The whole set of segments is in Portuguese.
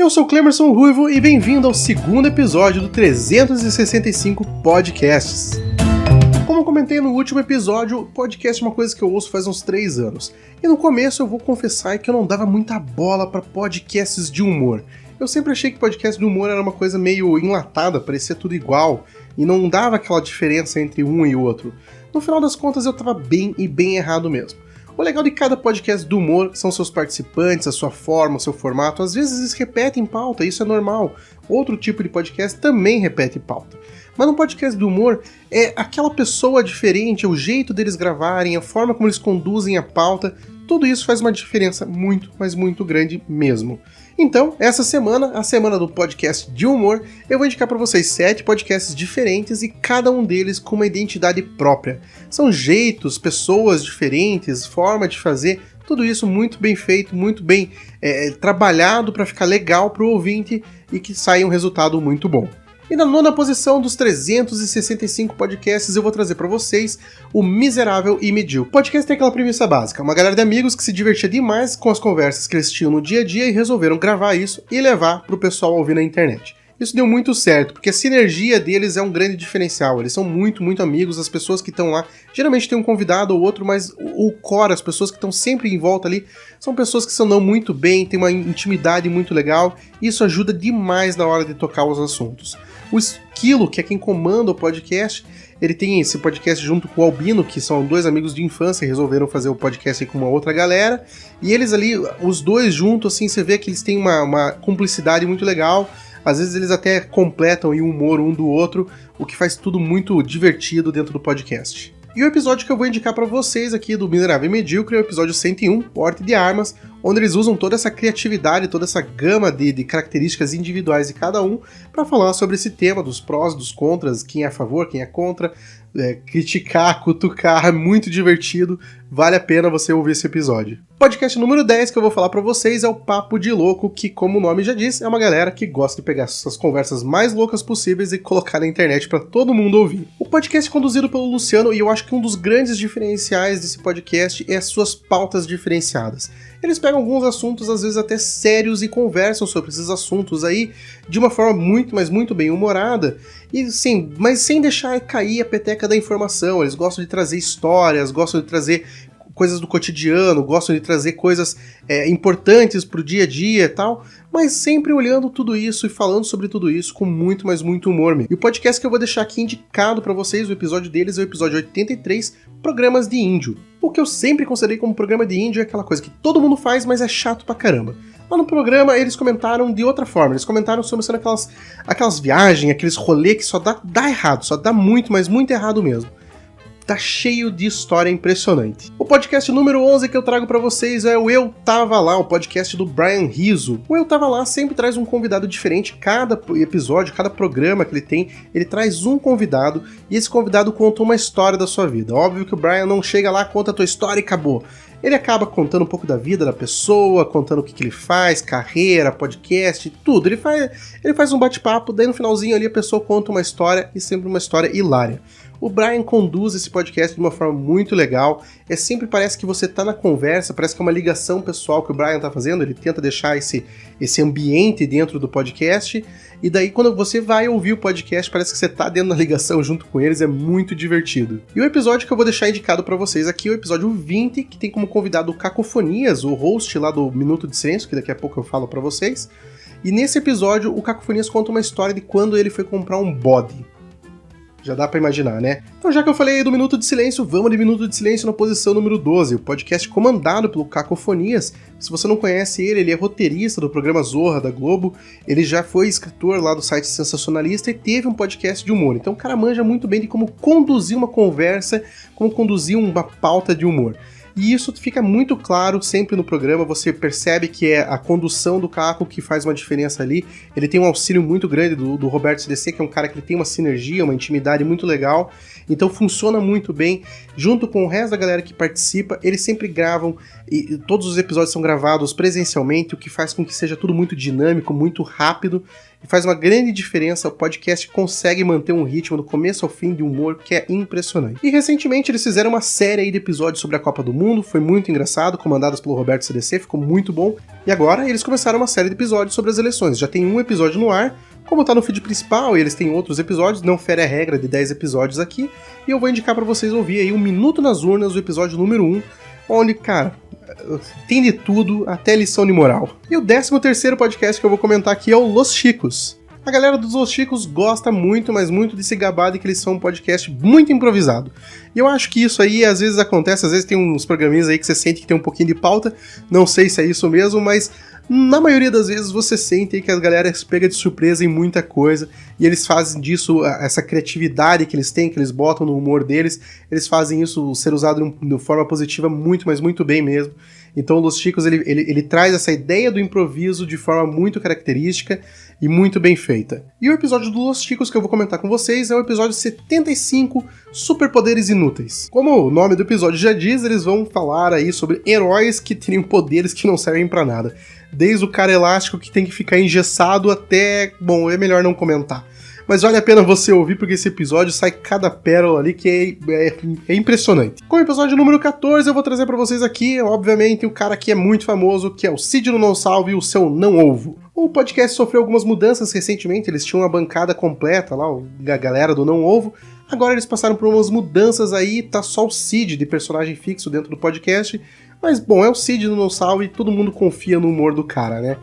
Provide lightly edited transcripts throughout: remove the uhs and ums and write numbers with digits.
Eu sou o Clemerson Ruivo e bem-vindo ao segundo episódio do 365 Podcasts. Como eu comentei no último episódio, podcast é uma coisa que eu ouço faz uns 3 anos. E no começo eu vou confessar que eu não dava muita bola para podcasts de humor. Eu sempre achei que podcast de humor era uma coisa meio enlatada, parecia tudo igual, e não dava aquela diferença entre um e outro. No final das contas eu tava bem errado mesmo. O legal de cada podcast do humor são seus participantes, a sua forma, o seu formato. Às vezes eles repetem pauta, isso é normal. Outro tipo de podcast também repete pauta. Mas no podcast do humor, é aquela pessoa diferente, o jeito deles gravarem, a forma como eles conduzem a pauta, tudo isso faz uma diferença muito, mas muito grande mesmo. Então, essa semana, a semana do podcast de humor, eu vou indicar para vocês 7 podcasts diferentes e cada um deles com uma identidade própria. São jeitos, pessoas diferentes, forma de fazer, tudo isso muito bem feito, muito bem trabalhado para ficar legal para o ouvinte e que saia um resultado muito bom. E na 9ª posição dos 365 podcasts eu vou trazer pra vocês o Miserável e Medíocre. O podcast tem aquela premissa básica, uma galera de amigos que se divertia demais com as conversas que eles tinham no dia a dia e resolveram gravar isso e levar pro pessoal ouvir na internet. Isso deu muito certo, porque a sinergia deles é um grande diferencial, eles são muito amigos, as pessoas que estão lá, geralmente tem um convidado ou outro, mas o core, as pessoas que estão sempre em volta ali, são pessoas que se andam muito bem, tem uma intimidade muito legal, e isso ajuda demais na hora de tocar os assuntos. O Esquilo, que é quem comanda o podcast, ele tem esse podcast junto com o Albino, que são 2 amigos de infância e resolveram fazer o podcast com uma outra galera, e eles ali, os dois juntos, assim, você vê que eles têm uma cumplicidade muito legal. Às vezes eles até completam o humor um do outro, o que faz tudo muito divertido dentro do podcast. E o episódio que eu vou indicar para vocês aqui do Miserável e Medíocre é o episódio 101, Porte de Armas, onde eles usam toda essa criatividade, toda essa gama de características individuais de cada um para falar sobre esse tema dos prós, dos contras, quem é a favor, quem é contra, criticar, cutucar, é muito divertido, vale a pena você ouvir esse episódio. Podcast número 10 que eu vou falar pra vocês é o Papo de Louco, que, como o nome já diz, é uma galera que gosta de pegar essas conversas mais loucas possíveis e colocar na internet pra todo mundo ouvir. O podcast é conduzido pelo Luciano e eu acho que um dos grandes diferenciais desse podcast é as suas pautas diferenciadas. Eles pegam alguns assuntos, às vezes até sérios, e conversam sobre esses assuntos aí de uma forma muito, mas muito bem humorada, e sim, mas sem deixar cair a peteca da informação. Eles gostam de trazer histórias, gostam de trazer coisas do cotidiano, gostam de trazer coisas importantes pro dia a dia e tal, mas sempre olhando tudo isso e falando sobre tudo isso com muito, mas muito humor mesmo. E o podcast que eu vou deixar aqui indicado pra vocês, o episódio deles é o episódio 83, Programas de Índio. O que eu sempre considerei como programa de índio é aquela coisa que todo mundo faz, mas é chato pra caramba. Lá no programa eles comentaram de outra forma, eles comentaram sobre sendo aquelas viagens, aqueles rolês que só dá errado, só dá muito, mas muito errado mesmo. Tá cheio de história impressionante. O podcast número 11 que eu trago pra vocês é o Eu Tava Lá, o podcast do Brian Rizzo. O Eu Tava Lá sempre traz um convidado diferente, cada episódio, cada programa que ele tem, ele traz um convidado, e esse convidado conta uma história da sua vida. Óbvio que o Brian não chega lá, conta a tua história e acabou. Ele acaba contando um pouco da vida da pessoa, contando o que ele faz, carreira, podcast, tudo. Ele faz um bate-papo, daí no finalzinho ali a pessoa conta uma história, e sempre uma história hilária. O Brian conduz esse podcast de uma forma muito legal, sempre parece que você tá na conversa, parece que é uma ligação pessoal que o Brian tá fazendo, ele tenta deixar esse ambiente dentro do podcast, e daí quando você vai ouvir o podcast, parece que você tá dentro da ligação junto com eles, é muito divertido. E o episódio que eu vou deixar indicado pra vocês aqui é o episódio 20, que tem como convidado o Cacofonias, o host lá do Minuto de Silêncio, que daqui a pouco eu falo pra vocês, e nesse episódio o Cacofonias conta uma história de quando ele foi comprar um bode. Já dá pra imaginar, né? Então, já que eu falei do Minuto de Silêncio, vamos de Minuto de Silêncio na posição número 12, o podcast comandado pelo Cacofonias. Se você não conhece ele é roteirista do programa Zorra da Globo, ele já foi escritor lá do site Sensacionalista e teve um podcast de humor. Então o cara manja muito bem de como conduzir uma conversa, como conduzir uma pauta de humor. E isso fica muito claro sempre no programa, você percebe que é a condução do Caco que faz uma diferença ali. Ele tem um auxílio muito grande do Roberto CDC, que é um cara que ele tem uma sinergia, uma intimidade muito legal, então funciona muito bem. Junto com o resto da galera que participa, eles sempre gravam, e todos os episódios são gravados presencialmente, o que faz com que seja tudo muito dinâmico, muito rápido, e faz uma grande diferença. O podcast consegue manter um ritmo do começo ao fim de humor que é impressionante. E recentemente eles fizeram uma série aí de episódios sobre a Copa do Mundo, Mundo, foi muito engraçado, comandadas pelo Roberto CDC, ficou muito bom. E agora eles começaram uma série de episódios sobre as eleições. Já tem um episódio no ar, como tá no feed principal e eles têm outros episódios, não fere a regra de 10 episódios aqui, e eu vou indicar pra vocês ouvir aí 1 Minuto nas Urnas, o episódio número 1, onde, cara, tem de tudo, até lição de moral. E o 13º podcast que eu vou comentar aqui é o Los Chicos. A galera dos Los Chicos gosta muito, mas muito de se gabar de que eles são um podcast muito improvisado. E eu acho que isso aí às vezes acontece, às vezes tem uns programinhas aí que você sente que tem um pouquinho de pauta, não sei se é isso mesmo, mas na maioria das vezes você sente que a galera se pega de surpresa em muita coisa, e eles fazem disso, essa criatividade que eles têm, que eles botam no humor deles, eles fazem isso ser usado de forma positiva muito, mas muito bem mesmo. Então o Los Chicos, ele traz essa ideia do improviso de forma muito característica e muito bem feita. E o episódio do Los Chicos que eu vou comentar com vocês é o episódio 75, Superpoderes Inúteis. Como o nome do episódio já diz, eles vão falar aí sobre heróis que teriam poderes que não servem pra nada. Desde o cara elástico que tem que ficar engessado até... Bom, é melhor não comentar. Mas vale a pena você ouvir, porque esse episódio sai cada pérola ali que é impressionante. Com o episódio número 14, eu vou trazer pra vocês aqui, obviamente, o cara que é muito famoso, que é o Cid do Não Salve e o seu Não Ovo. O podcast sofreu algumas mudanças recentemente, eles tinham uma bancada completa lá, a galera do Não Ovo. Agora eles passaram por umas mudanças aí, tá só o Cid de personagem fixo dentro do podcast. Mas, bom, é o Cid do Não Salve e todo mundo confia no humor do cara, né?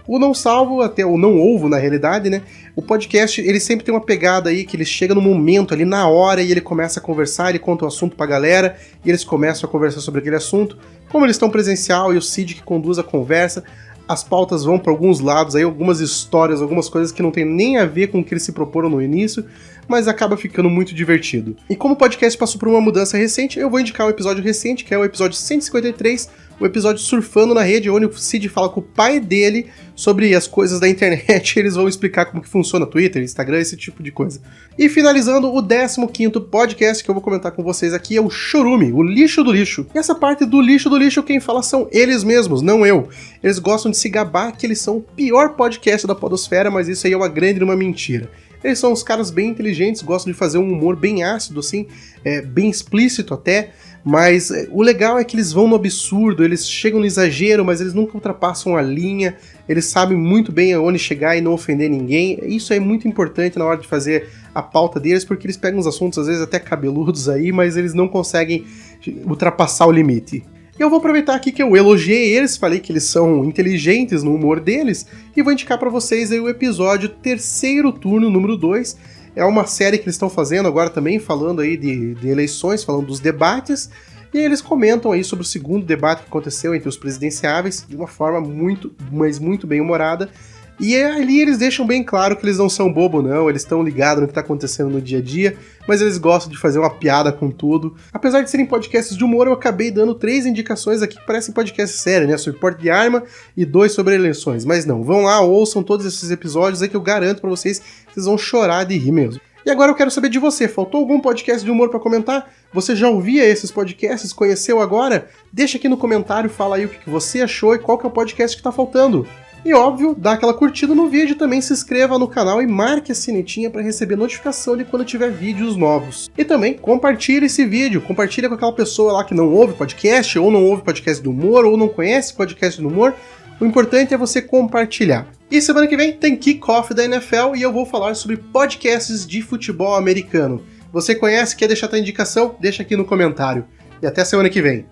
O Não Salvo, até o Não Ovo, na realidade, né? O podcast, ele sempre tem uma pegada aí, que ele chega no momento, ali na hora, e ele começa a conversar, ele conta o assunto pra galera, e eles começam a conversar sobre aquele assunto. Como eles estão presencial e o Cid que conduz a conversa, as pautas vão para alguns lados aí, algumas histórias, algumas coisas que não tem nem a ver com o que eles se proporam no início, mas acaba ficando muito divertido. E como o podcast passou por uma mudança recente, eu vou indicar um episódio recente, que é o episódio 153, o episódio Surfando na Rede, onde o Cid fala com o pai dele sobre as coisas da internet, eles vão explicar como que funciona Twitter, Instagram, esse tipo de coisa. E finalizando, o 15º podcast que eu vou comentar com vocês aqui é o Chorume, o lixo do lixo. E essa parte do lixo, quem fala são eles mesmos, não eu. Eles gostam de se gabar que eles são o pior podcast da podosfera, mas isso aí é uma grande uma mentira. Eles são uns caras bem inteligentes, gostam de fazer um humor bem ácido, assim, bem explícito até, mas o legal é que eles vão no absurdo, eles chegam no exagero, mas eles nunca ultrapassam a linha, eles sabem muito bem aonde chegar e não ofender ninguém. Isso é muito importante na hora de fazer a pauta deles, porque eles pegam uns assuntos às vezes até cabeludos aí, mas eles não conseguem ultrapassar o limite. E eu vou aproveitar aqui que eu elogiei eles, falei que eles são inteligentes no humor deles, e vou indicar pra vocês aí o episódio Terceiro Turno, número 2. É uma série que eles estão fazendo agora também, falando aí de eleições, falando dos debates, e eles comentam aí sobre o segundo debate que aconteceu entre os presidenciáveis, de uma forma muito, mas muito bem humorada. E ali eles deixam bem claro que eles não são bobo não, eles estão ligados no que está acontecendo no dia a dia, mas eles gostam de fazer uma piada com tudo. Apesar de serem podcasts de humor, eu acabei dando 3 indicações aqui que parecem podcasts sérios, né? Sobre porte de arma e 2 sobre eleições. Mas não, vão lá, ouçam todos esses episódios aí que eu garanto pra vocês que vocês vão chorar de rir mesmo. E agora eu quero saber de você, faltou algum podcast de humor pra comentar? Você já ouvia esses podcasts, conheceu agora? Deixa aqui no comentário, fala aí o que você achou e qual que é o podcast que tá faltando. E óbvio, dá aquela curtida no vídeo, também se inscreva no canal e marque a sinetinha para receber notificação de quando tiver vídeos novos. E também compartilhe esse vídeo, compartilha com aquela pessoa lá que não ouve podcast, ou não ouve podcast do humor, ou não conhece podcast do humor. O importante é você compartilhar. E semana que vem tem Kickoff da NFL e eu vou falar sobre podcasts de futebol americano. Você conhece, quer deixar tua indicação? Deixa aqui no comentário. E até semana que vem.